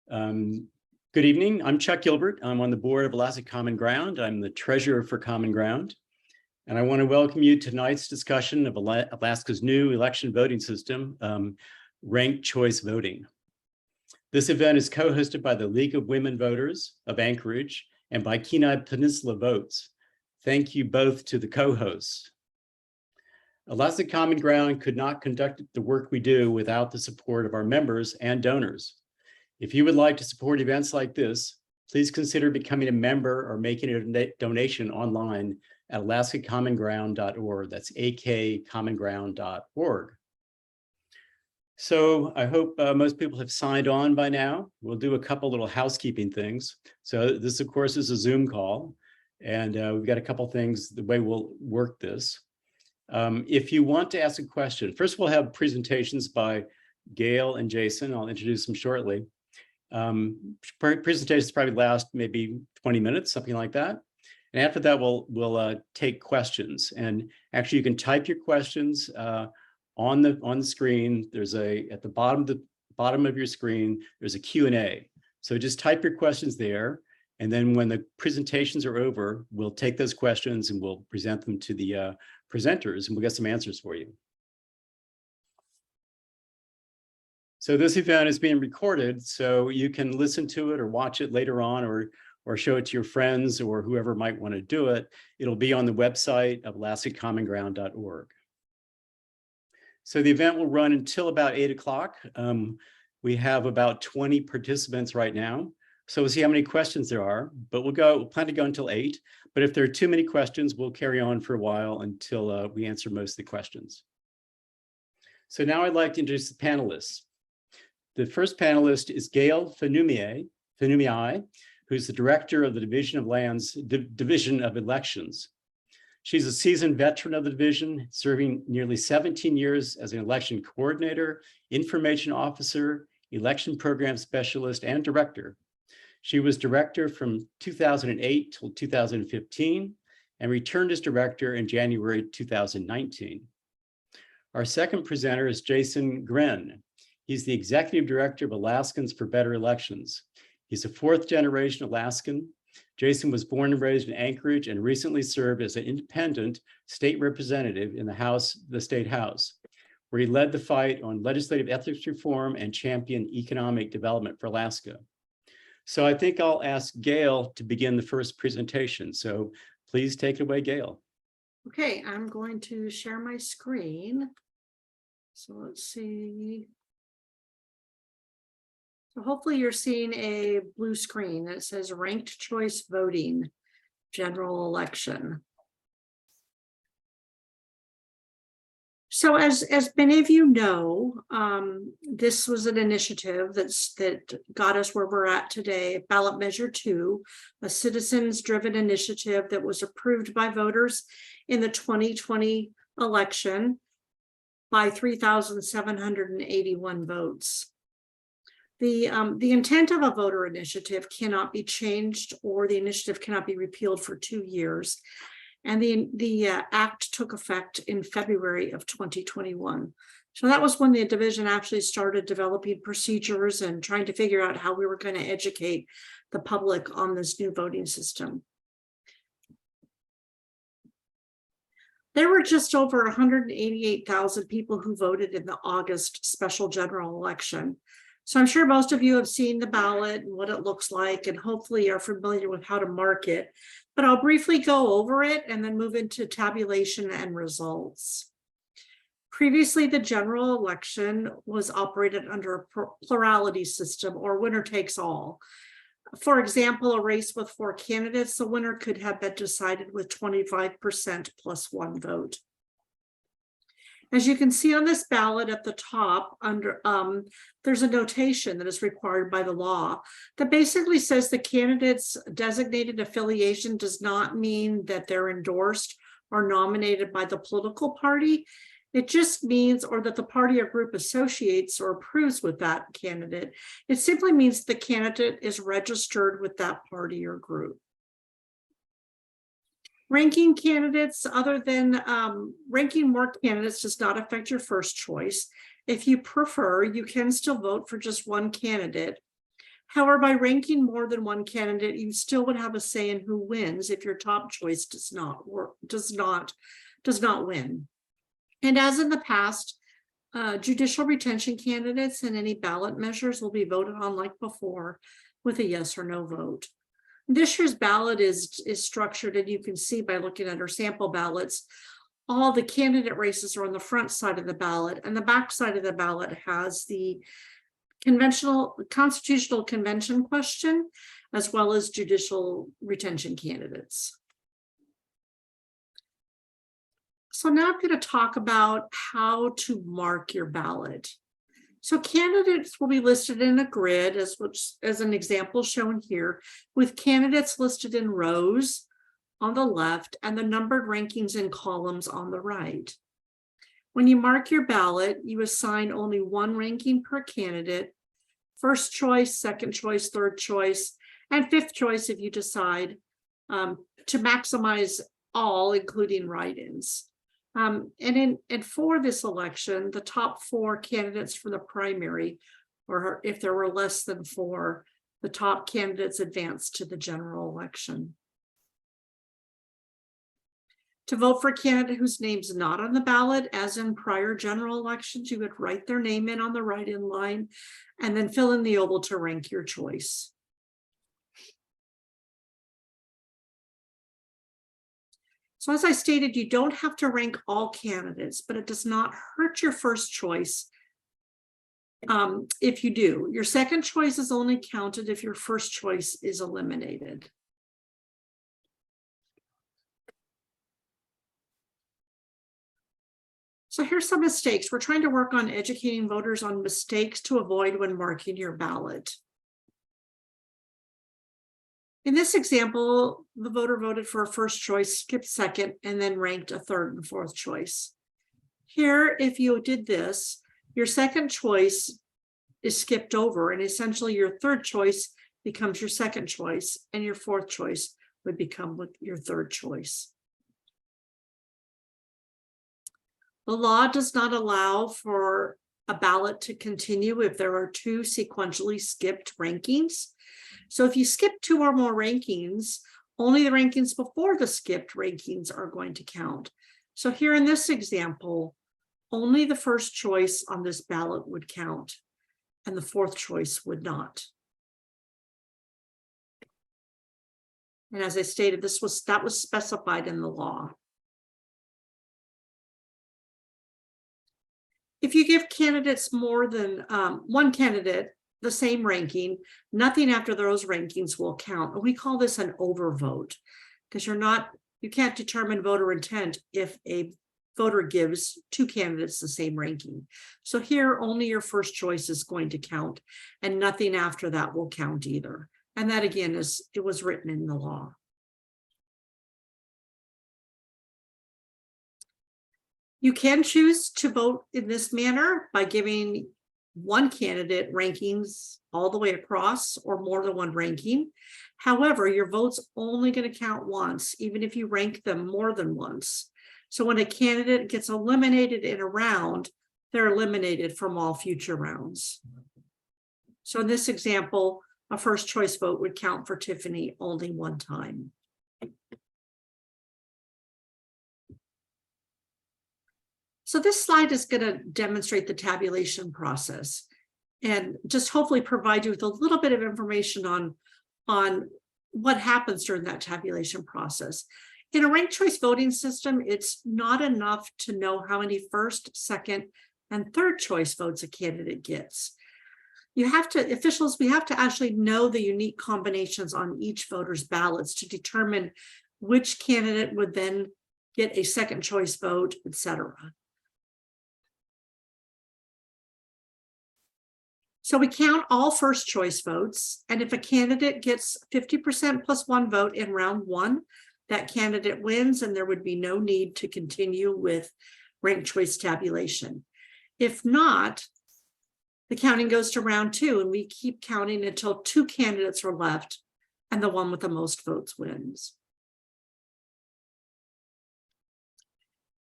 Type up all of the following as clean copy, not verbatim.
Good evening. I'm Chuck Gilbert. I'm on the board of Alaska Common Ground. I'm the treasurer for Common Ground. And I want to welcome you to tonight's discussion of Alaska's new election voting system, ranked choice voting. This event is co-hosted by the League of Women Voters of Anchorage and by Kenai Peninsula Votes. Thank you both to the co-hosts. Alaska Common Ground could not conduct the work we do without the support of our members and donors. If you would like to support events like this, please consider becoming a member or making a donation online at alaskacommonground.org. That's akcommonground.org. So I hope most people have signed on by now. We'll do a couple little housekeeping things. So this, of course, is a Zoom call, and we've got a couple things, the way we'll work this. If you want to ask a question, first we'll have presentations by Gail and Jason. I'll introduce them shortly. Presentations probably last maybe 20 minutes, something like that. And after that, we'll take questions. And actually, you can type your questions on the screen. There's at the bottom of your screen, there's a Q&A. So just type your questions there. And then when the presentations are over, we'll take those questions and we'll present them to the presenters, and we'll get some answers for you. So this event is being recorded, so you can listen to it or watch it later on, or show it to your friends or whoever might want to do it. It'll be on the website of alaskacommonground.org. So the event will run until about 8 o'clock. We have about 20 participants right now. So we'll see how many questions there are, but we'll plan to go until 8. But if there are too many questions, we'll carry on for a while until we answer most of the questions. So now I'd like to introduce the panelists. The first panelist is Gail Fenumiai, who's the director of the Division of Elections. She's a seasoned veteran of the division, serving nearly 17 years as an election coordinator, information officer, election program specialist, and director. She was director from 2008 till 2015 and returned as director in January 2019. Our second presenter is Jason Grenn. He's the executive director of Alaskans for Better Elections. He's a fourth generation Alaskan. Jason was born and raised in Anchorage and recently served as an independent state representative in the state house, where he led the fight on legislative ethics reform and championed economic development for Alaska. So I think I'll ask Gail to begin the first presentation. So please take it away, Gail. Okay, I'm going to share my screen. So let's see. So hopefully you're seeing a blue screen that says ranked choice voting, general election. So as many of you know, this was an initiative that got us where we're at today, Ballot Measure 2, a citizens-driven initiative that was approved by voters in the 2020 election by 3,781 votes. The intent of a voter initiative cannot be changed, or the initiative cannot be repealed for 2 years. And the act took effect in February of 2021. So that was when the division actually started developing procedures and trying to figure out how we were going to educate the public on this new voting system. There were just over 188,000 people who voted in the August special general election. So I'm sure most of you have seen the ballot and what it looks like, and hopefully are familiar with how to mark it. But I'll briefly go over it and then move into tabulation and results. Previously, the general election was operated under a plurality system, or winner takes all. For example, a race with 4 candidates, the winner could have been decided with 25% plus 1 vote. As you can see on this ballot at the top, there's a notation that is required by the law that basically says the candidate's designated affiliation does not mean that they're endorsed or nominated by the political party. It just means, or that the party or group associates or approves with that candidate. It simply means the candidate is registered with that party or group. Ranking candidates, other than ranking more candidates, does not affect your first choice. If you prefer, you can still vote for just one candidate. However, by ranking more than one candidate, you still would have a say in who wins if your top choice does not win. And as in the past, judicial retention candidates and any ballot measures will be voted on like before with a yes or no vote. This year's ballot is structured, and you can see by looking at our sample ballots, all the candidate races are on the front side of the ballot, and the back side of the ballot has the constitutional convention question, as well as judicial retention candidates. So now I'm going to talk about how to mark your ballot. So candidates will be listed in a grid, as an example shown here, with candidates listed in rows on the left and the numbered rankings in columns on the right. When you mark your ballot, you assign only one ranking per candidate: first choice, second choice, third choice, and fifth choice if you decide to maximize all, including write-ins. And for this election, the top 4 candidates for the primary, or if there were less than 4, the top candidates advanced to the general election. To vote for a candidate whose name's not on the ballot, as in prior general elections, you would write their name in on the write-in line and then fill in the oval to rank your choice. So as I stated, you don't have to rank all candidates, but it does not hurt your first choice if you do. Your second choice is only counted if your first choice is eliminated. So here's some mistakes. We're trying to work on educating voters on mistakes to avoid when marking your ballot. In this example, the voter voted for a first choice, skipped second, and then ranked a third and fourth choice. Here, if you did this, your second choice is skipped over, and essentially your third choice becomes your second choice, and your fourth choice would become your third choice. The law does not allow for a ballot to continue if there are 2 sequentially skipped rankings. So if you skip 2 or more rankings, only the rankings before the skipped rankings are going to count. So here in this example, only the first choice on this ballot would count, and the fourth choice would not. And as I stated, that was specified in the law. If you give candidates more than one candidate the same ranking, nothing after those rankings will count. And we call this an overvote, because you can't determine voter intent if a voter gives 2 candidates the same ranking. So here, only your first choice is going to count, and nothing after that will count either. And that again it was written in the law. You can choose to vote in this manner by giving one candidate rankings all the way across, or more than one ranking. However, your vote's only going to count once, even if you rank them more than once. So when a candidate gets eliminated in a round, they're eliminated from all future rounds. So in this example, a first choice vote would count for Tiffany only one time. So this slide is going to demonstrate the tabulation process and just hopefully provide you with a little bit of information on what happens during that tabulation process. In a ranked choice voting system, it's not enough to know how many first, second, and third choice votes a candidate gets. We have to actually know the unique combinations on each voter's ballots to determine which candidate would then get a second choice vote, etc. So we count all first choice votes, and if a candidate gets 50% plus 1 vote in round 1, that candidate wins, and there would be no need to continue with ranked choice tabulation. If not, the counting goes to round 2, and we keep counting until 2 candidates are left, and the one with the most votes wins.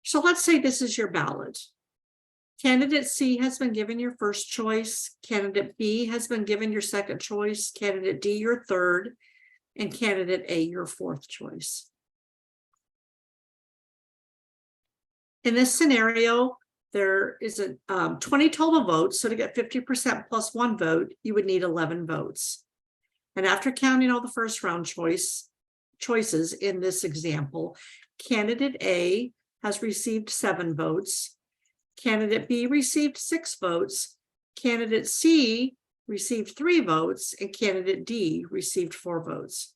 So let's say this is your ballot. Candidate C has been given your first choice. Candidate B has been given your second choice. Candidate D your third, and candidate A your fourth choice. In this scenario, there is a 20 total votes. So to get 50% plus one vote, you would need 11 votes. And after counting all the first round choices in this example, candidate A has received 7 votes. Candidate B received 6 votes. Candidate C received 3 votes, and candidate D received 4 votes.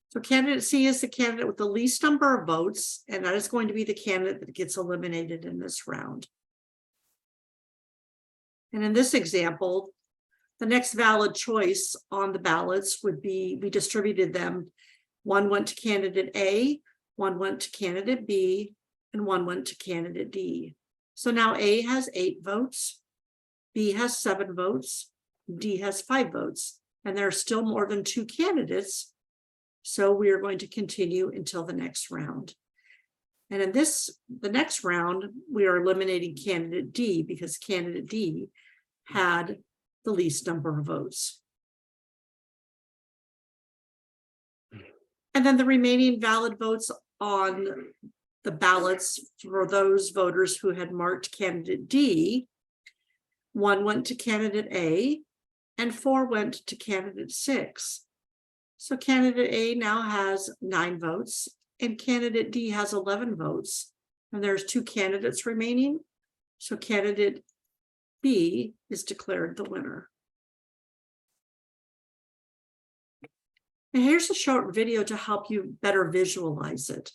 So candidate C is the candidate with the least number of votes, and that is going to be the candidate that gets eliminated in this round. And in this example, the next valid choice on the ballots would be, we distributed them. One went to candidate A, one went to candidate B, and one went to candidate D. So now A has 8 votes, B has 7 votes, D has 5 votes, and there are still more than 2 candidates. So we are going to continue until the next round. And in the next round, we are eliminating candidate D because candidate D had the least number of votes. And then the remaining valid votes on the ballots for those voters who had marked candidate D, 1 went to candidate A and 4 went to candidate 6. So candidate A now has 9 votes and candidate D has 11 votes. And there's 2 candidates remaining. So candidate B is declared the winner. And here's a short video to help you better visualize it.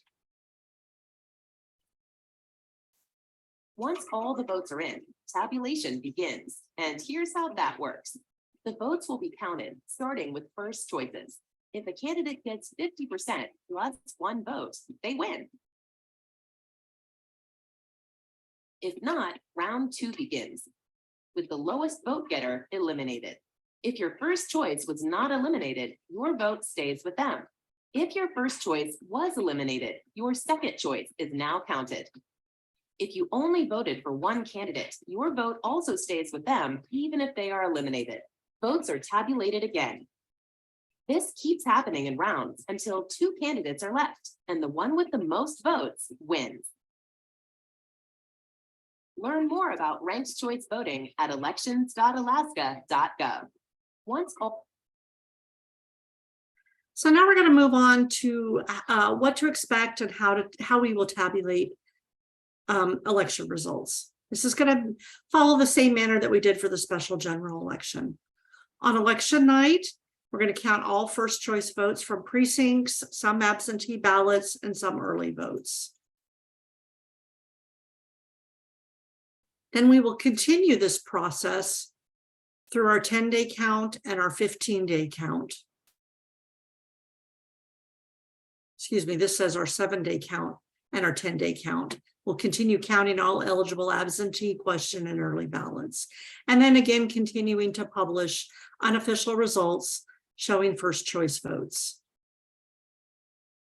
Once all the votes are in, tabulation begins. And here's how that works. The votes will be counted, starting with first choices. If a candidate gets 50% plus 1 vote, they win. If not, round 2 begins, with the lowest vote getter eliminated. If your first choice was not eliminated, your vote stays with them. If your first choice was eliminated, your second choice is now counted. If you only voted for one candidate, your vote also stays with them, even if they are eliminated. Votes are tabulated again. This keeps happening in rounds until 2 candidates are left, and the one with the most votes wins. Learn more about ranked choice voting at elections.alaska.gov. So now we're going to move on to what to expect and how we will tabulate election results. This is going to follow the same manner that we did for the special general election. On election night, we're going to count all first choice votes from precincts, some absentee ballots, and some early votes. Then we will continue this process through our 10-day count and our 15-day count. Excuse me, this says our 7-day count and our 10-day count. We'll continue counting all eligible absentee, question, and early ballots. And then again, continuing to publish unofficial results showing first choice votes.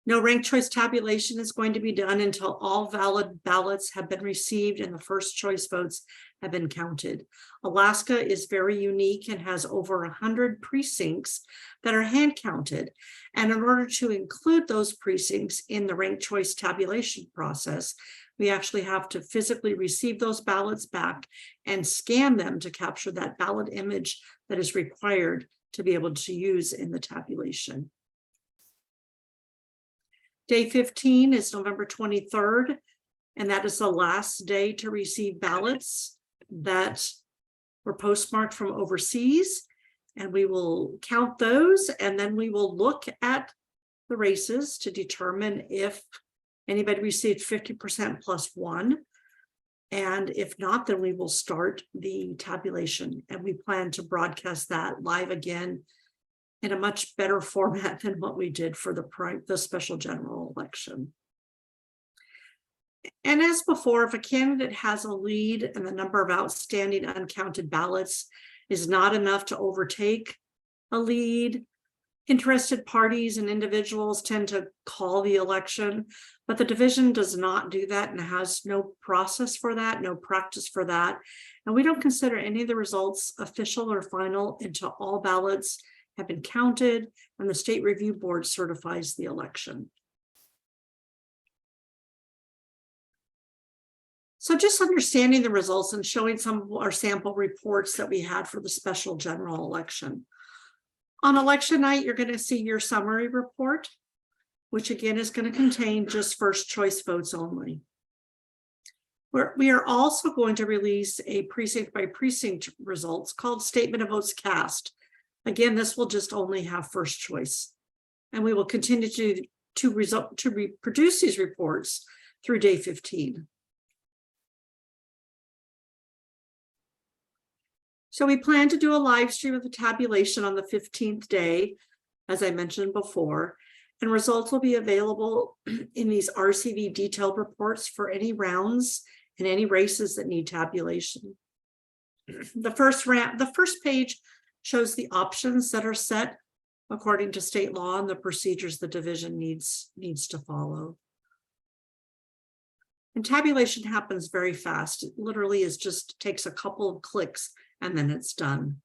No ranked choice tabulation is going to be done until all valid ballots have been received and the first choice votes have been counted. Alaska is very unique and has over 100 precincts that are hand counted. And in order to include those precincts in the ranked choice tabulation process, we actually have to physically receive those ballots back and scan them to capture that ballot image that is required to be able to use in the tabulation. Day 15 is November 23rd, and that is the last day to receive ballots that were postmarked from overseas. And we will count those, and then we will look at the races to determine if anybody received 50% plus 1. And if not, then we will start the tabulation, and we plan to broadcast that live again in a much better format than what we did for the special general election. And as before, if a candidate has a lead and the number of outstanding uncounted ballots is not enough to overtake a lead, Interested parties and individuals tend to call the election, but the division does not do that and has no process for that, no practice for that. And we don't consider any of the results official or final until all ballots have been counted and the state review board certifies the election. So just understanding the results and showing some of our sample reports that we had for the special general election. On election night, you're going to see your summary report, which again is going to contain just first choice votes only. We are also going to release a precinct by precinct results called Statement of Votes Cast. Again, this will just only have first choice. And we will continue to reproduce these reports through day 15. So we plan to do a live stream of the tabulation on the 15th day, as I mentioned before, and results will be available in these RCV detailed reports for any rounds and any races that need tabulation. The first page shows the options that are set according to state law and the procedures the division needs to follow. And tabulation happens very fast. It literally takes a couple of clicks and then it's done.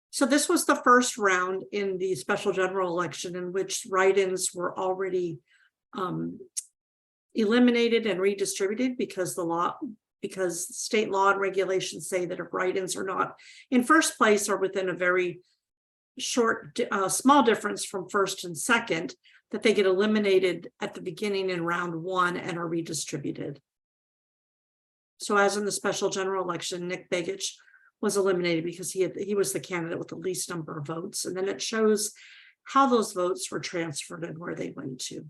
So this was the first round in the special general election in which write-ins were already eliminated and redistributed because state law and regulations say that if write-ins are not in first place or within a very short, small difference from first and second, that they get eliminated at the beginning in round one and are redistributed. So as in the special general election, Nick Begich was eliminated because he was the candidate with the least number of votes. And then it shows how those votes were transferred and where they went to.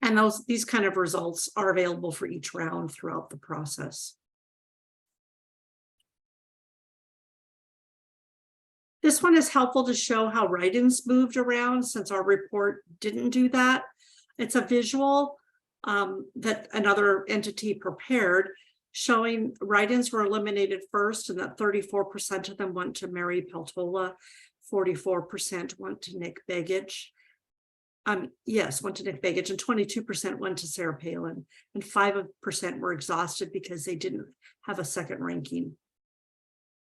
And these kind of results are available for each round throughout the process. This one is helpful to show how write-ins moved around since our report didn't do that. It's a visual that another entity prepared showing write-ins were eliminated first and that 34% of them went to Mary Peltola, 44% went to Nick Begich. Went to Nick Begich, and 22% went to Sarah Palin, and 5% were exhausted because they didn't have a second ranking.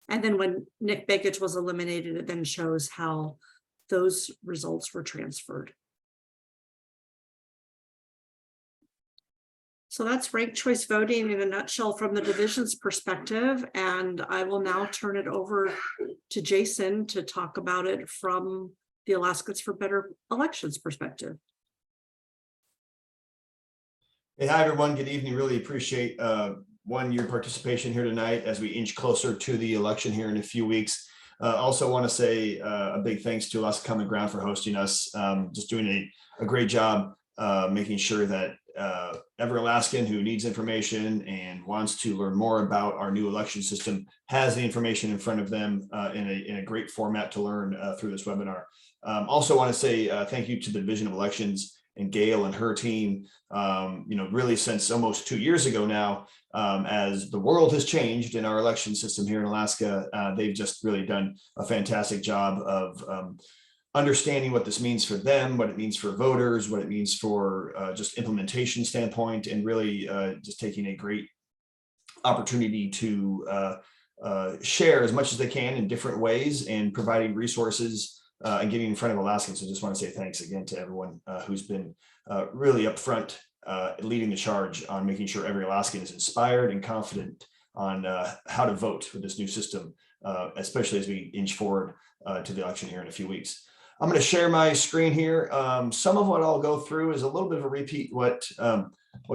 And then when Nick Begich was eliminated, it then shows how those results were transferred. So that's ranked choice voting in a nutshell from the division's perspective. And I will now turn it over to Jason to talk about it from the Alaskans for Better Elections perspective. Hey, hi, everyone. Good evening. Really appreciate your participation here tonight as we inch closer to the election here in a few weeks. Also want to say a big thanks to Alaska Common Ground for hosting us, just doing a great job making sure that every Alaskan who needs information and wants to learn more about our new election system has the information in front of them in a great format to learn through this webinar. Also want to say thank you to the Division of Elections and Gail and her team, really since almost 2 years ago now, as the world has changed in our election system here in Alaska. They've just really done a fantastic job of understanding what this means for them, what it means for voters, what it means for just implementation standpoint, and really just taking a great opportunity to share as much as they can in different ways and providing resources and getting in front of Alaskans. So just want to say thanks again to everyone who's been really upfront leading the charge on making sure every Alaskan is inspired and confident on how to vote with this new system, especially as we inch forward to the election here in a few weeks. I'm going to share my screen here. Some of what I'll go through is a little bit of a repeat what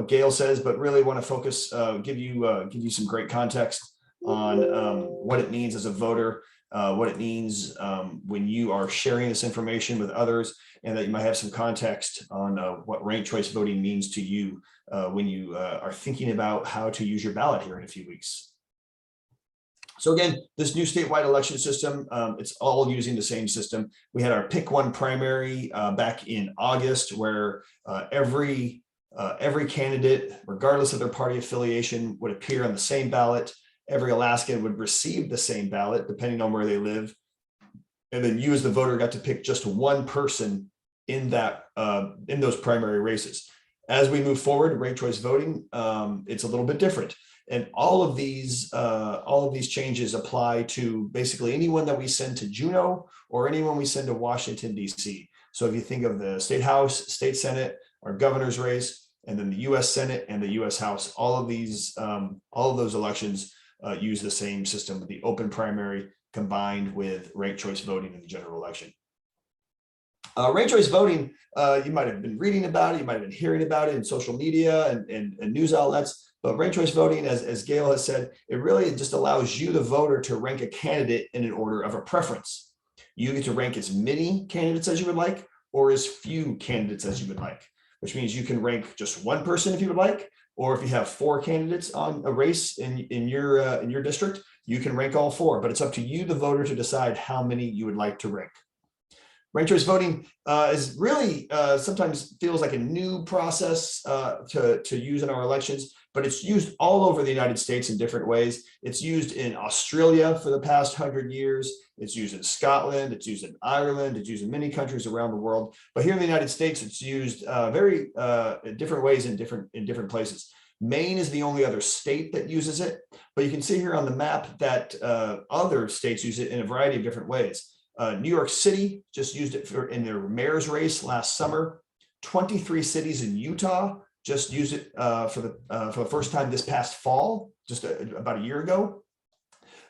Gail says, but really want to focus, give you some great context on what it means as a voter, what it means when you are sharing this information with others, and that you might have some context on what ranked choice voting means to you when you are thinking about how to use your ballot here in a few weeks. So again, this new statewide election system, it's all using the same system. We had our pick one primary back in August, where every candidate, regardless of their party affiliation, would appear on the same ballot every Alaskan would receive the same ballot depending on where they live. And then you as the voter got to pick just one person in that in those primary races. As we move forward, ranked choice voting, it's a little bit different. And all of these changes apply to basically anyone that we send to Juneau or anyone we send to Washington, D.C. So if you think of the state house, state senate, our governor's race, and then the U.S. Senate and the U.S. House, all of those elections use the same system with the open primary combined with ranked choice voting in the general election. Ranked choice voting, you might have been reading about it, you might have been hearing about it in social media and news outlets, but ranked choice voting, as Gail has said, it really just allows you, the voter, to rank a candidate in an order of a preference. You get to rank as many candidates as you would like, or as few candidates as you would like, which means you can rank just one person if you would like, or if you have 4 candidates on a race in your district, you can rank all 4, but it's up to you, the voter, to decide how many you would like to rank. Ranked choice voting is really sometimes feels like a new process to use in our elections, but it's used all over the United States in different ways. It's used in Australia for the past 100 years. It's used in Scotland. It's used in Ireland. It's used in many countries around the world. But here in the United States, it's used very different ways in different places. Maine is the only other state that uses it, but you can see here on the map that other states use it in a variety of different ways. New York City just used it in their mayor's race last summer. 23 cities in Utah just used it for the first time this past fall, just about a year ago.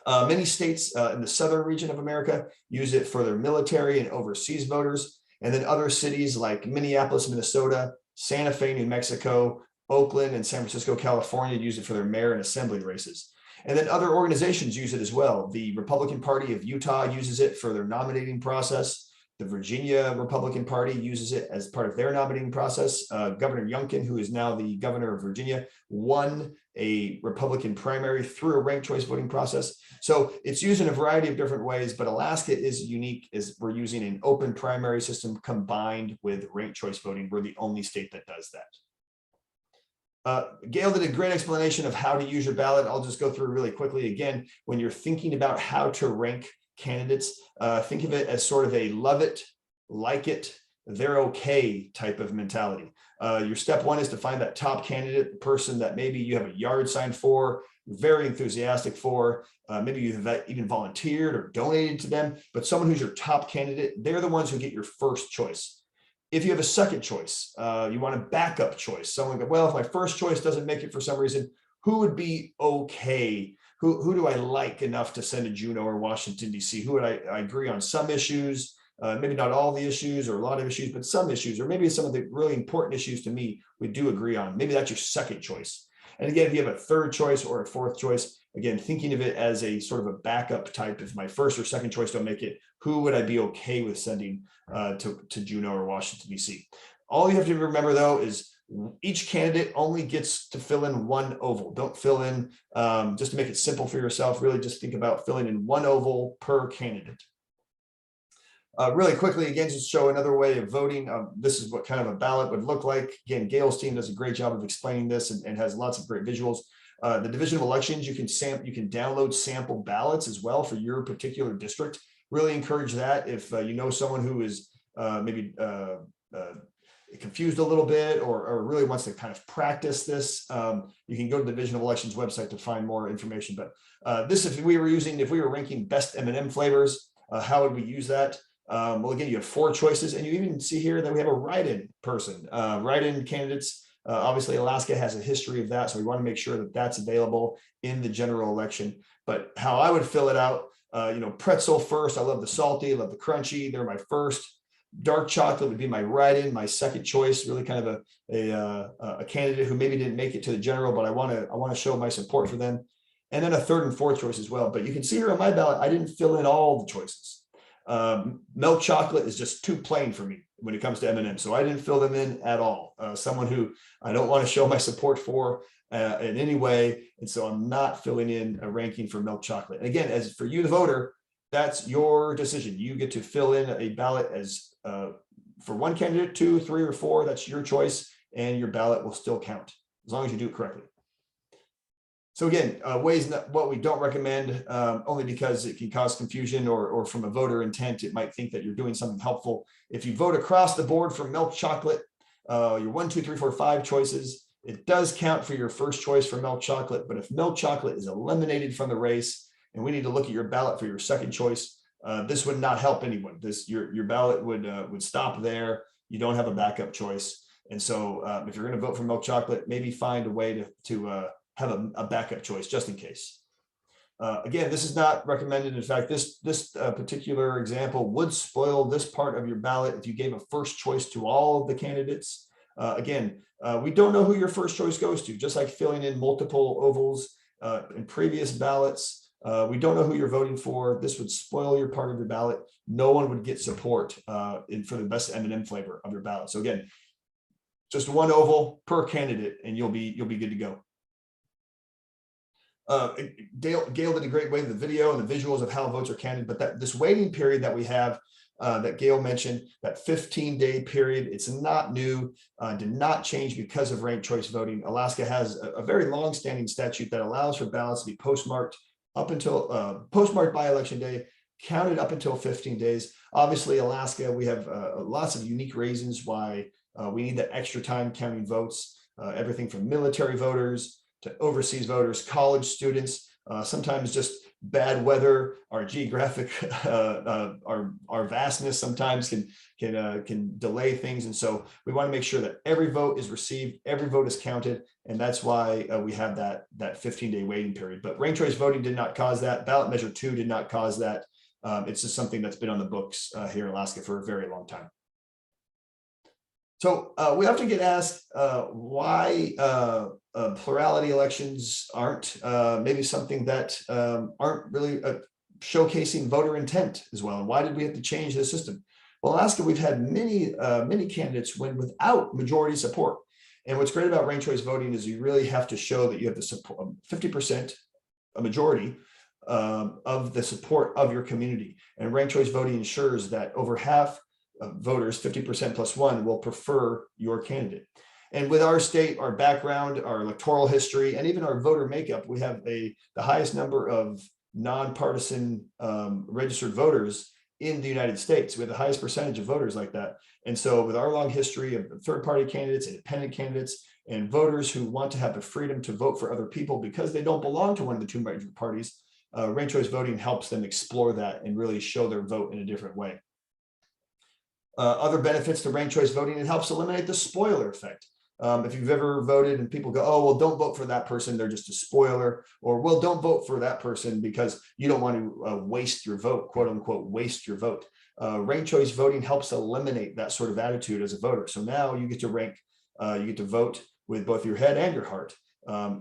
Many states in the southern region of America use it for their military and overseas voters. And then other cities like Minneapolis, Minnesota, Santa Fe, New Mexico, Oakland, and San Francisco, California use it for their mayor and assembly races. And then other organizations use it as well. The Republican Party of Utah uses it for their nominating process. The Virginia Republican Party uses it as part of their nominating process. Governor Youngkin, who is now the governor of Virginia, won a Republican primary through a ranked choice voting process. So it's used in a variety of different ways, but Alaska is unique as we're using an open primary system combined with ranked choice voting. We're the only state that does that. Gail did a great explanation of how to use your ballot. I'll just go through really quickly. Again, when you're thinking about how to rank candidates, think of it as sort of a love it, like it, they're okay type of mentality. Your step one is to find that top candidate, the person that maybe you have a yard sign for, very enthusiastic for, maybe you've even volunteered or donated to them, but someone who's your top candidate, they're the ones who get your first choice. If you have a second choice, you want a backup choice. Someone go, well, if my first choice doesn't make it for some reason, who would be okay? Who do I like enough to send to Juneau or Washington, D.C.? Who would I agree on some issues, maybe not all the issues or a lot of issues, but some issues, or maybe some of the really important issues to me, we do agree on. Maybe that's your second choice. And again, if you have a third choice or a fourth choice, again, thinking of it as a sort of a backup type, if my first or second choice don't make it, who would I be okay with sending to Juneau or Washington, D.C.? All you have to remember, though, is each candidate only gets to fill in one oval. Don't fill in, just to make it simple for yourself, really just think about filling in one oval per candidate. Really quickly, again, just show another way of voting. This is what kind of a ballot would look like. Again, Gail's team does a great job of explaining this and has lots of great visuals. The Division of Elections, you can download sample ballots as well for your particular district. Really encourage that if you know someone who is maybe confused a little bit or really wants to kind of practice this. You can go to the Division of Elections website to find more information. But this, if we were ranking best M&M flavors, how would we use that? Well, again, you have 4 choices, and you even see here that we have a write-in person, write-in candidates. Obviously, Alaska has a history of that, so we want to make sure that that's available in the general election. But how I would fill it out, pretzel first. I love the salty, I love the crunchy. They're my first. Dark chocolate would be my write-in, my second choice. Really kind of a candidate who maybe didn't make it to the general, but I want to show my support for them. And then a third and fourth choice as well. But you can see here on my ballot, I didn't fill in all the choices. Milk chocolate is just too plain for me when it comes to M&M, so I didn't fill them in at all. Someone who I don't want to show my support for in any way, and so I'm not filling in a ranking for milk chocolate. And again, as for you, the voter, that's your decision. You get to fill in a ballot as for one candidate, 2, 3, or 4. That's your choice, and your ballot will still count as long as you do it correctly. So again, what we don't recommend, only because it can cause confusion, or from a voter intent, it might think that you're doing something helpful. If you vote across the board for milk chocolate, your 1, 2, 3, 4, 5 choices, it does count for your first choice for milk chocolate. But if milk chocolate is eliminated from the race and we need to look at your ballot for your second choice, this would not help anyone. Your ballot would stop there. You don't have a backup choice. And so if you're going to vote for milk chocolate, maybe find a way to have a backup choice just in case. Again, this is not recommended. In fact, this particular example would spoil this part of your ballot if you gave a first choice to all of the candidates. Again, we don't know who your first choice goes to, just like filling in multiple ovals in previous ballots. We don't know who you're voting for. This would spoil your part of your ballot. No one would get support for the best M&M flavor of your ballot. So again, just one oval per candidate, and you'll be good to go. Gail did a great way with the video and the visuals of how votes are counted, but this waiting period that we have, that Gail mentioned, that 15-day period, it's not new, did not change because of ranked choice voting. Alaska has a very long-standing statute that allows for ballots to be postmarked up until postmarked by election day, counted up until 15 days. Obviously, Alaska, we have lots of unique reasons why we need that extra time counting votes, everything from military voters to overseas voters, college students, sometimes just bad weather, our geographic, our vastness sometimes can delay things. And so we want to make sure that every vote is received, every vote is counted. And that's why we have that 15-day waiting period. But ranked choice voting did not cause that. Ballot measure 2 did not cause that. It's just something that's been on the books here in Alaska for a very long time. So we often get asked why plurality elections aren't maybe something that aren't really showcasing voter intent as well. And why did we have to change the system? Well, in Alaska, we've had many candidates win without majority support. And what's great about ranked choice voting is you really have to show that you have the support, 50%, a majority of the support of your community. And ranked choice voting ensures that over half voters, 50% plus 1, will prefer your candidate. And with our state, our background, our electoral history, and even our voter makeup, we have the highest number of nonpartisan registered voters in the United States. We have the highest percentage of voters like that. And so with our long history of third-party candidates, independent candidates, and voters who want to have the freedom to vote for other people because they don't belong to one of the two major parties, ranked choice voting helps them explore that and really show their vote in a different way. Other benefits to ranked choice voting, it helps eliminate the spoiler effect. If you've ever voted and people go, oh, well, don't vote for that person, they're just a spoiler, or well, don't vote for that person because you don't want to waste your vote, quote unquote, waste your vote. Ranked choice voting helps eliminate that sort of attitude as a voter. So now you get to rank, you get to vote with both your head and your heart.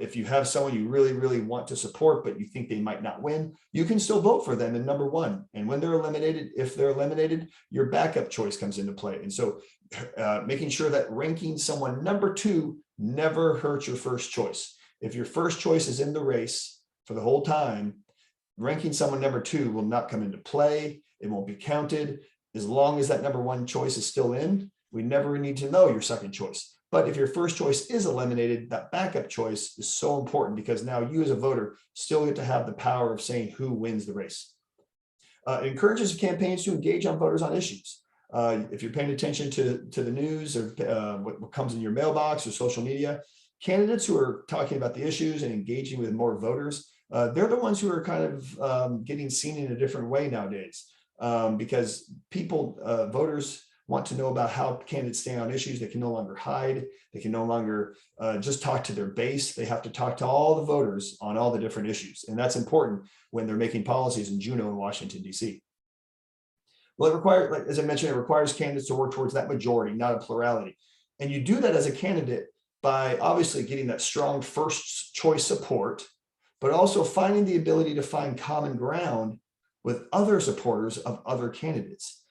If you have someone you really, really want to support, but you think they might not win, you can still vote for them in number 1. And when they're eliminated, if they're eliminated, your backup choice comes into play. And so making sure that ranking someone number 2 never hurts your first choice. If your first choice is in the race for the whole time, ranking someone number 2 will not come into play. It won't be counted. As long as that number 1 choice is still in, we never need to know your second choice. But if your first choice is eliminated, that backup choice is so important because now you as a voter still get to have the power of saying who wins the race. It encourages campaigns to engage on voters on issues. If you're paying attention to the news or what comes in your mailbox or social media, candidates who are talking about the issues and engaging with more voters, they're the ones who are kind of getting seen in a different way nowadays because voters want to know about how candidates stand on issues. They can no longer hide. They can no longer just talk to their base. They have to talk to all the voters on all the different issues. And that's important when they're making policies in Juneau and Washington, D.C. Well, it requires, like, as I mentioned, it requires candidates to work towards that majority, not a plurality. And you do that as a candidate by obviously getting that strong first choice support, but also finding the ability to find common ground with other supporters of other candidates.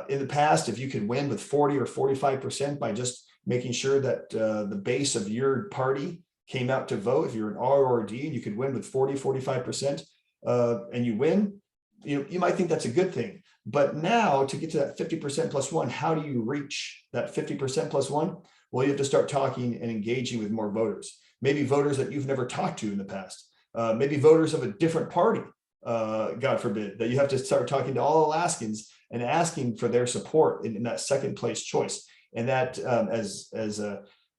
In the past, if you could win with 40 or 45% by just making sure that the base of your party came out to vote, if you're an R or a D and you could win with 40, 45% and you win, you might think that's a good thing. But now to get to that 50% plus 1, how do you reach that 50% plus 1? Well, you have to start talking and engaging with more voters, maybe voters that you've never talked to in the past, maybe voters of a different party, God forbid, that you have to start talking to all Alaskans and asking for their support in that second place choice. And that, as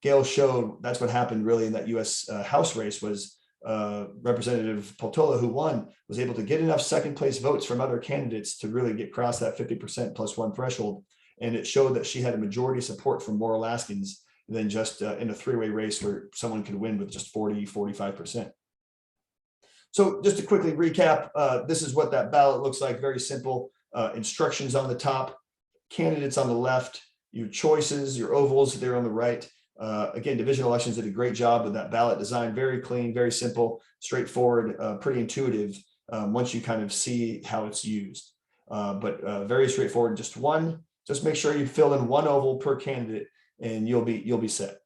Gail showed, that's what happened really in that US House race. Was Representative Peltola, who won, was able to get enough second place votes from other candidates to really get across that 50% plus one threshold. And it showed that she had a majority support from more Alaskans than just in a three-way race where someone could win with just 45%. So just to quickly recap, this is what that ballot looks like. Very simple. Instructions on the top, candidates on the left, your choices, your ovals, they're on the right. Again, Division Elections did a great job with that ballot design. Very clean, very simple, straightforward, pretty intuitive once you kind of see how it's used. But very straightforward. Just make sure you fill in one oval per candidate, and you'll be set.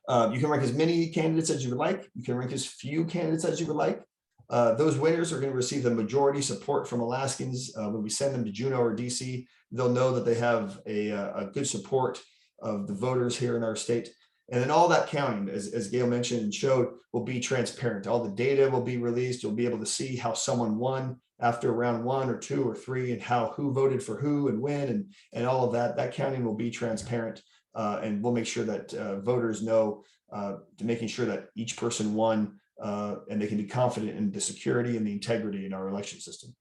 You can rank as many candidates as you would like. You can rank as few candidates as you would like. Those winners are going to receive the majority support from Alaskans. When we send them to Juneau or DC, they'll know that they have a good support of the voters here in our state. And then all that counting, as Gail mentioned and showed, will be transparent. All the data will be released. You'll be able to see how someone won after round 1 or 2 or 3, and who voted for who and when, and all of that. That counting will be transparent. And we'll make sure that voters know, to making sure that each person won, and they can be confident in the security and the integrity in our election system.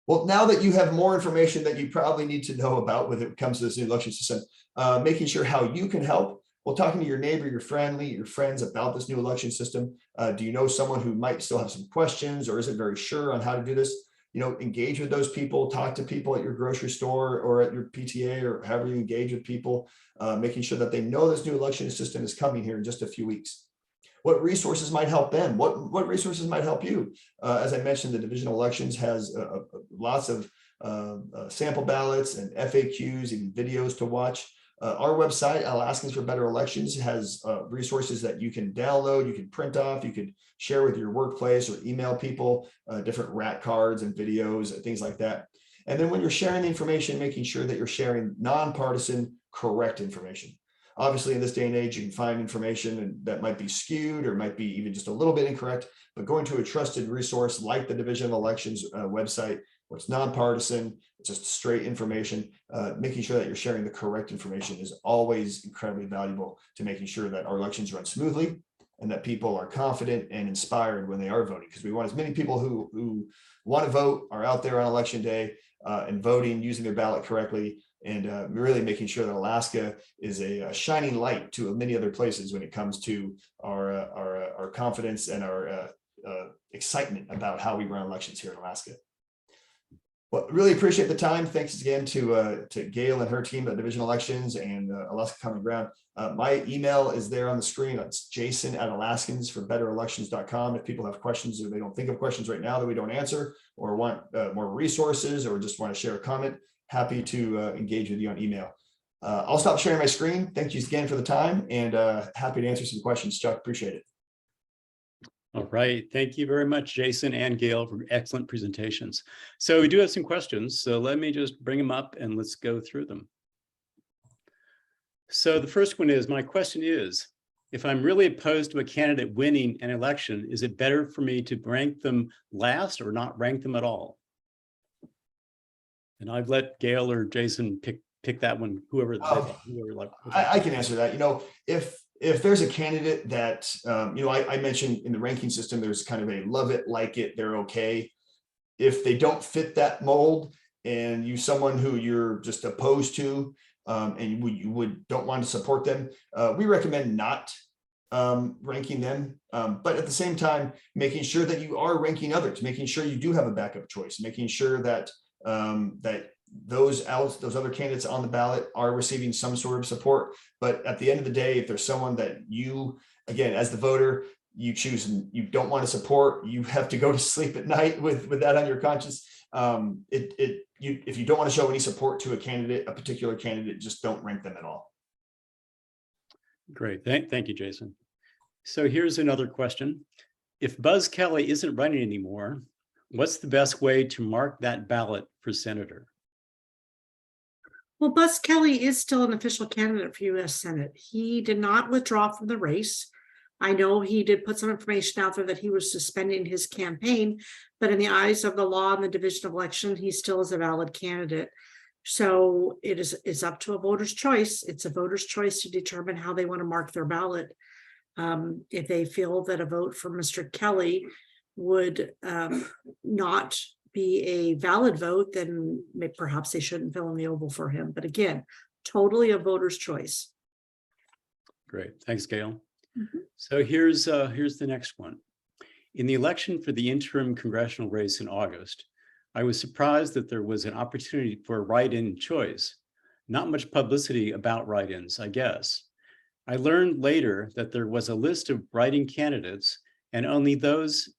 Well, now that you have more information that you probably need to know about when it comes to this new election system, making sure how you can help. Well, talking to your neighbor, your friends about this new election system. Do you know someone who might still have some questions or isn't very sure on how to do this? Engage with those people, talk to people at your grocery store or at your PTA or however you engage with people, making sure that they know this new election system is coming here in just a few weeks. What resources might help them? What resources might help you? As I mentioned, the Division of Elections has lots of sample ballots and FAQs and videos to watch. Our website, Alaskans for Better Elections, has resources that you can download, you can print off, you could share with your workplace or email people, different rat cards and videos and things like that. And then when you're sharing the information, making sure that you're sharing nonpartisan, correct information. Obviously, in this day and age, you can find information that might be skewed or might be even just a little bit incorrect, but going to a trusted resource like the Division of Elections website, where it's nonpartisan, it's just straight information, making sure that you're sharing the correct information is always incredibly valuable to making sure that our elections run smoothly and that people are confident and inspired when they are voting, because we want as many people who want to vote are out there on election day and voting, using their ballot correctly, and really making sure that Alaska is a shining light to many other places when it comes to our confidence and our excitement about how we run elections here in Alaska. Well, really appreciate the time. Thanks again to Gail and her team at Division Elections and Alaska Common Ground. My email is there on the screen. It's jason@alaskansforbetterelections.com. If people have questions or they don't think of questions right now that we don't answer, or want more resources, or just want to share a comment, happy to engage with you on email. I'll stop sharing my screen. Thank you again for the time, and happy to answer some questions. Chuck, appreciate it. All right. Thank you very much, Jason and Gail, for excellent presentations. So we do have some questions. So let me just bring them up and let's go through them. So the first one is, my question is, if I'm really opposed to a candidate winning an election, is it better for me to rank them last or not rank them at all? And I've let Gail or Jason pick that one, whoever like. I can answer that. If there's a candidate that, I mentioned in the ranking system, there's kind of a love it, like it, they're okay. If they don't fit that mold and you someone who you're just opposed to and you don't want to support them, we recommend not ranking them. But at the same time, making sure that you are ranking others, making sure you do have a backup choice, making sure that those other candidates on the ballot are receiving some sort of support. But at the end of the day, if there's someone that you, again, as the voter, you choose and you don't want to support, you have to go to sleep at night with that on your conscience. If you don't want to show any support to a particular candidate, just don't rank them at all. Great. Thank you, Jason. So here's another question. If Buzz Kelly isn't running anymore, what's the best way to mark that ballot for senator? Well, Buzz Kelly is still an official candidate for U.S. Senate. He did not withdraw from the race. I know he did put some information out there that he was suspending his campaign, but in the eyes of the law and the division of election, he still is a valid candidate. So it's up to a voter's choice. It's a voter's choice to determine how they want to mark their ballot. If they feel that a vote for Mr. Kelly would not be a valid vote, then perhaps they shouldn't fill in the oval for him. But again, totally a voter's choice. Great. Thanks, Gail. So here's the next one. In the election for the interim congressional race in August, I was surprised that there was an opportunity for a write-in choice. Not much publicity about write-ins, I guess. I learned later that there was a list of write-in candidates and only those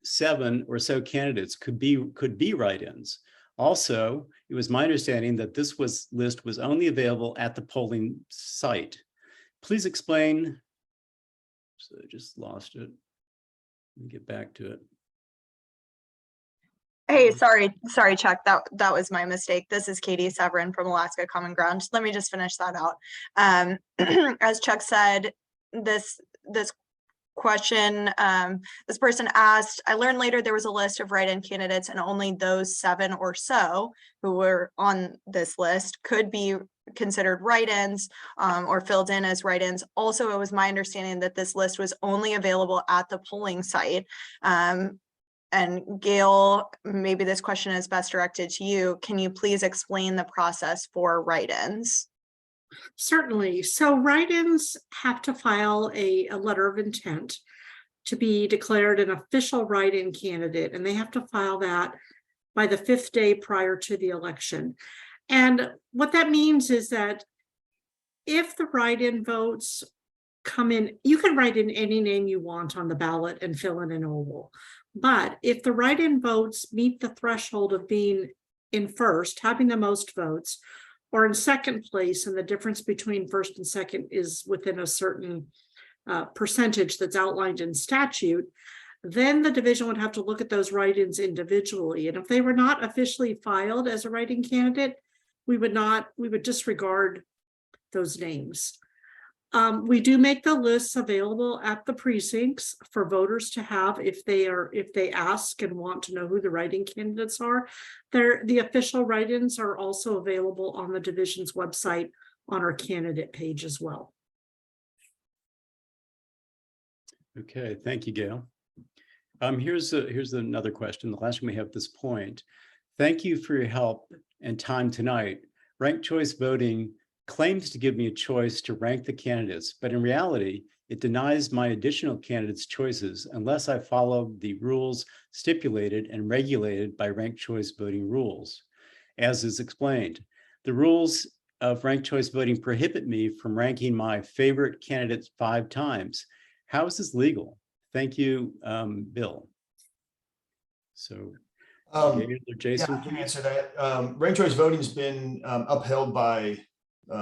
7 or so candidates could be write-ins. Also, it was my understanding that this list was only available at the polling site. Please explain. So I just lost it. Let me get back to it. Hey, sorry, Chuck, that was my mistake. This is Katie Severin from Alaska Common Ground. Let me just finish that out. As Chuck said, this question, this person asked, I learned later there was a list of write-in candidates and only those 7 or so who were on this list could be considered write-ins or filled in as write-ins. Also, it was my understanding that this list was only available at the polling site. And Gail, maybe this question is best directed to you. Can you please explain the process for write-ins? Certainly. So write-ins have to file a letter of intent to be declared an official write-in candidate, and they have to file that by the 5th day prior to the election. And what that means is that if the write-in votes come in, you can write in any name you want on the ballot and fill in an oval. But if the write-in votes meet the threshold of being in first, having the most votes, or in second place, and the difference between first and second is within a certain percentage that's outlined in statute, then the division would have to look at those write-ins individually. And if they were not officially filed as a write-in candidate, we would disregard those names. We do make the lists available at the precincts for voters to have if they ask and want to know who the write-in candidates are. The official write-ins are also available on the division's website on our candidate page as well. Okay, thank you, Gail. Here's another question, the last one we have at this point. Thank you for your help and time tonight. Ranked choice voting claims to give me a choice to rank the candidates, but in reality, it denies my additional candidates choices unless I follow the rules stipulated and regulated by ranked choice voting rules. As is explained, the rules of ranked choice voting prohibit me from ranking my favorite candidates 5 times. How is this legal? Thank you, Bill. So, Gail or Jason? Yeah, I can answer that. Ranked choice voting has been upheld by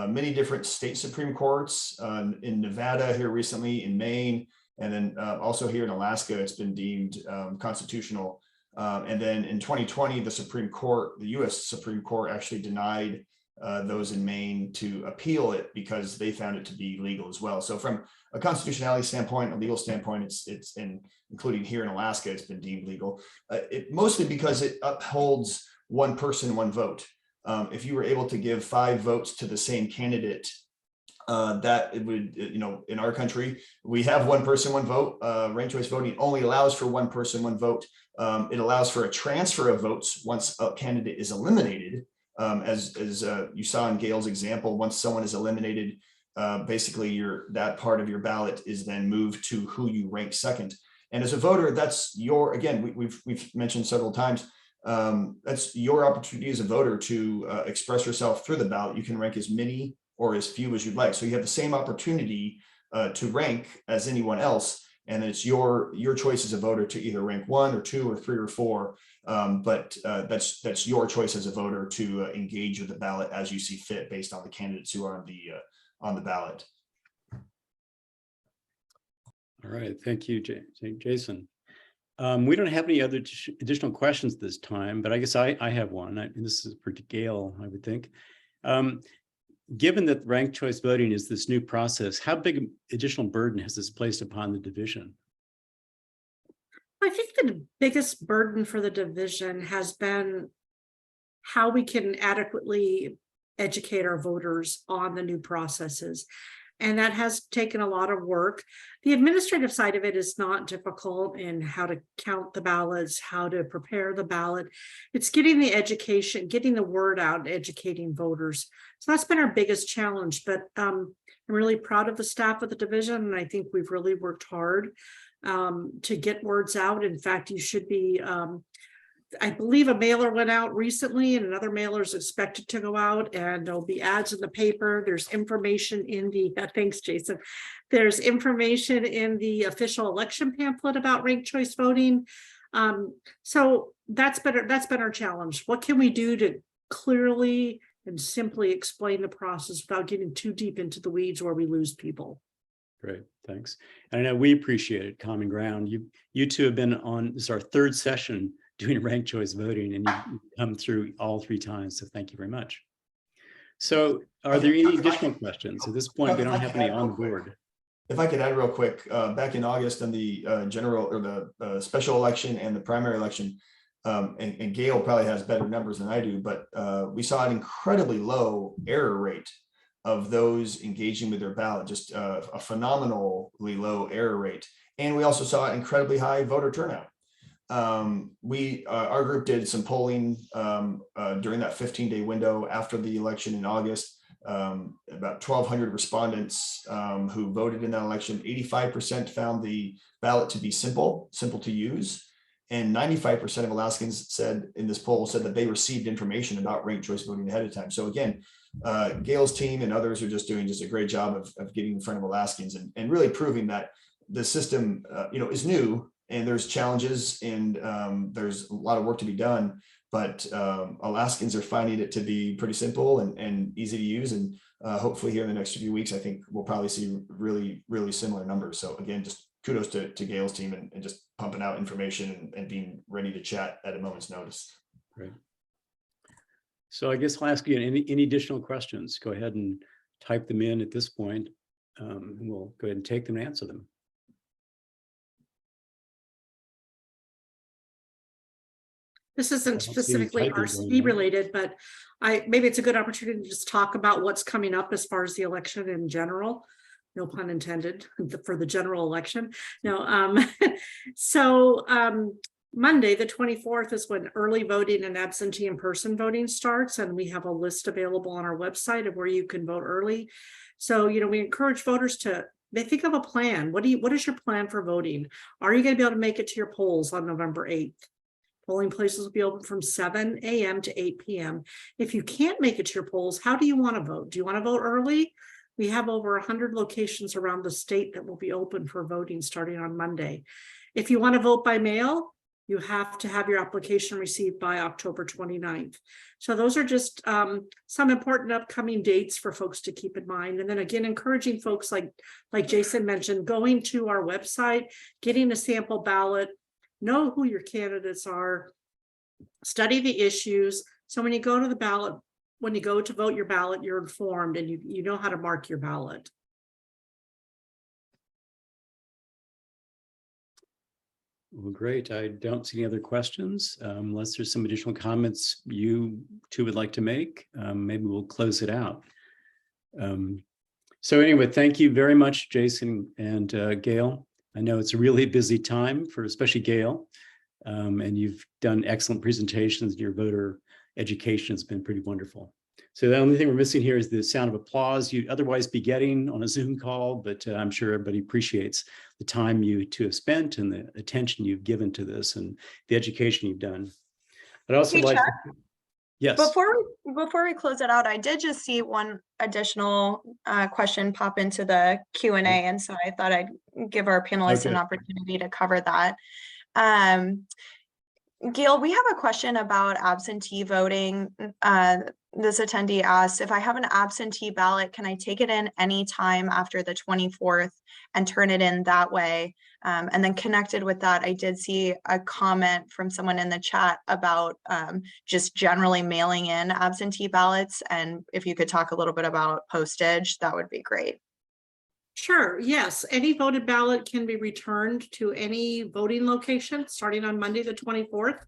many different state Supreme Courts in Nevada here recently, in Maine, and then also here in Alaska, it's been deemed constitutional. And then in 2020, the US Supreme Court actually denied those in Maine to appeal it because they found it to be legal as well. So from a constitutionality standpoint, a legal standpoint, it's including here in Alaska, it's been deemed legal. Mostly because it upholds one person, one vote. If you were able to give 5 votes to the same candidate, that it would, in our country, we have one person, one vote. Ranked choice voting only allows for one person, one vote. It allows for a transfer of votes once a candidate is eliminated. As you saw in Gail's example, once someone is eliminated, basically that part of your ballot is then moved to who you rank second. And as a voter, that's again, we've mentioned several times, that's your opportunity as a voter to express yourself through the ballot. You can rank as many or as few as you'd like. So you have the same opportunity to rank as anyone else. And it's your choice as a voter to either rank 1 or 2 or 3 or 4. But that's your choice as a voter to engage with the ballot as you see fit based on the candidates who are on the ballot. All right, thank you, Jason. We don't have any other additional questions this time, but I guess I have one, and this is for Gail, I would think. Given that ranked choice voting is this new process, how big additional burden has this placed upon the division? I think the biggest burden for the division has been how we can adequately educate our voters on the new processes. And that has taken a lot of work. The administrative side of it is not difficult in how to count the ballots, how to prepare the ballot. It's getting the education, getting the word out, educating voters. So that's been our biggest challenge, but I'm really proud of the staff of the division. And I think we've really worked hard to get words out. In fact, you should be, I believe a mailer went out recently and another mailer is expected to go out, and there'll be ads in the paper. There's information in the, thanks, Jason. There's information in the official election pamphlet about ranked choice voting. So that's been our challenge. What can we do to clearly and simply explain the process without getting too deep into the weeds where we lose people? Great, thanks. And I know we appreciate it, Common Ground. You two have been on, this is our third session doing ranked choice voting, and you've come through all 3 times, so thank you very much. So are there any additional questions? At this point, we don't have any on the board. If I could add real quick, back in August on the general or the special election and the primary election, and Gail probably has better numbers than I do, but we saw an incredibly low error rate of those engaging with their ballot, just a phenomenally low error rate. And we also saw incredibly high voter turnout. Our group did some polling during that 15-day window after the election in August. About 1,200 respondents who voted in that election. 85% found the ballot to be simple to use. And 95% of Alaskans said in this poll said that they received information about ranked choice voting ahead of time. So again, Gail's team and others are just doing a great job of getting in front of Alaskans and really proving that the system is new and there's challenges and there's a lot of work to be done. But Alaskans are finding it to be pretty simple and easy to use. And hopefully here in the next few weeks, I think we'll probably see really, really similar numbers. So again, just kudos to Gail's team and just pumping out information and being ready to chat at a moment's notice. Great. So I guess I'll ask you any additional questions. Go ahead and type them in at this point. And we'll go ahead and take them and answer them. This isn't specifically RC related, but maybe it's a good opportunity to just talk about what's coming up as far as the election in general. No pun intended for the general election. No, Monday, the 24th is when early voting and absentee in-person voting starts. And we have a list available on our website of where you can vote early. So, we encourage voters to think of a plan. What is your plan for voting? Are you going to be able to make it to your polls on November 8th? Polling places will be open from 7 a.m. to 8 p.m. If you can't make it to your polls, how do you want to vote? Do you want to vote early? We have over 100 locations around the state that will be open for voting starting on Monday. If you want to vote by mail, you have to have your application received by October 29th. So those are just some important upcoming dates for folks to keep in mind. And then again, encouraging folks like Jason mentioned, going to our website, getting a sample ballot, know who your candidates are, study the issues. So when you go to the ballot, when you go to vote your ballot, you're informed and you know how to mark your ballot. Well, great. I don't see any other questions. Unless there's some additional comments you two would like to make, maybe we'll close it out. So anyway, thank you very much, Jason and Gail. I know it's a really busy time for especially Gail, and you've done excellent presentations. Your voter education has been pretty wonderful. So the only thing we're missing here is the sound of applause you'd otherwise be getting on a Zoom call, but I'm sure everybody appreciates the time you two have spent and the attention you've given to this and the education you've done. I'd also like to, yes. Before we close it out, I did just see one additional question pop into the Q&A, and so I thought I'd give our panelists an opportunity to cover that. Gail, we have a question about absentee voting. This attendee asked, if I have an absentee ballot, can I take it in anytime after the 24th and turn it in that way? And then connected with that, I did see a comment from someone in the chat about just generally mailing in absentee ballots. And if you could talk a little bit about postage, that would be great. Sure, yes, any voted ballot can be returned to any voting location starting on Monday, the 24th.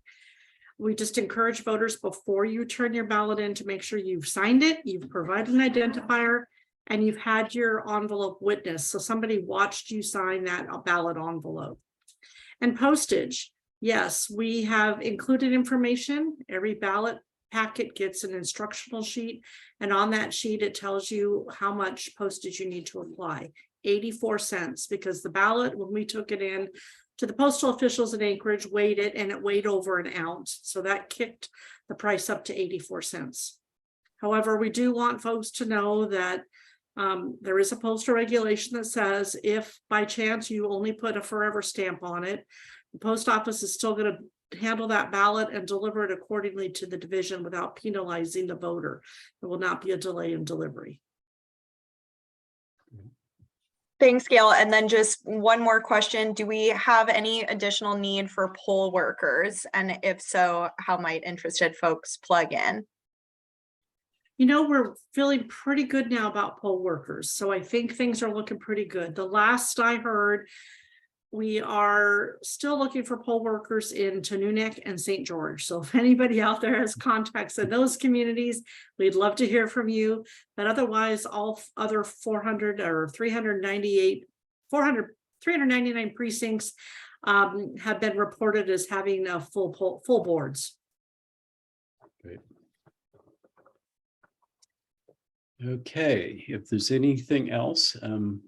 We just encourage voters before you turn your ballot in to make sure you've signed it, you've provided an identifier, and you've had your envelope witnessed. So somebody watched you sign that ballot envelope. And postage, yes, we have included information. Every ballot packet gets an instructional sheet, and on that sheet it tells you how much postage you need to apply. 84 cents, because the ballot, when we took it in to the postal officials in Anchorage, weighed it and it weighed over an ounce, so that kicked the price up to 84 cents. However, we do want folks to know that there is a postal regulation that says if by chance you only put a forever stamp on it, the post office is still going to handle that ballot and deliver it accordingly to the division without penalizing the voter. There will not be a delay in delivery. Thanks, Gail. And then just one more question. Do we have any additional need for poll workers? And if so, how might interested folks plug in? You know, we're feeling pretty good now about poll workers. So I think things are looking pretty good. The last I heard, we are still looking for poll workers in Fenumiai and St. George. So if anybody out there has contacts in those communities, we'd love to hear from you. But otherwise, all other 399 precincts have been reported as having full boards. Great. Okay, if there's anything else,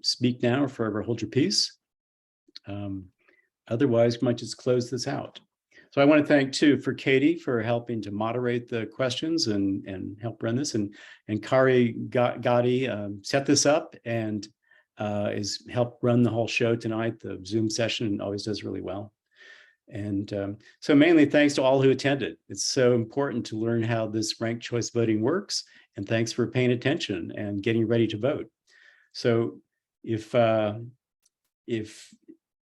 speak now or forever hold your peace. Otherwise, we might just close this out. So I want to thank too for Katie for helping to moderate the questions and help run this, and Kari Gotti set this up and is helped run the whole show tonight. The Zoom session always does really well. And so mainly thanks to all who attended. It's so important to learn how this ranked choice voting works, and thanks for paying attention and getting ready to vote. So if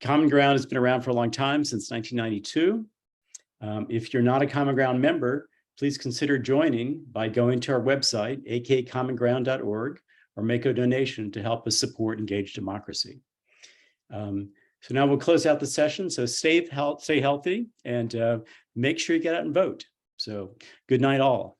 Common Ground has been around for a long time, since 1992. If you're not a Common Ground member, please consider joining by going to our website, akcommonground.org, or make a donation to help us support engaged democracy. So now we'll close out the session. So stay healthy, and make sure you get out and vote. So good night all.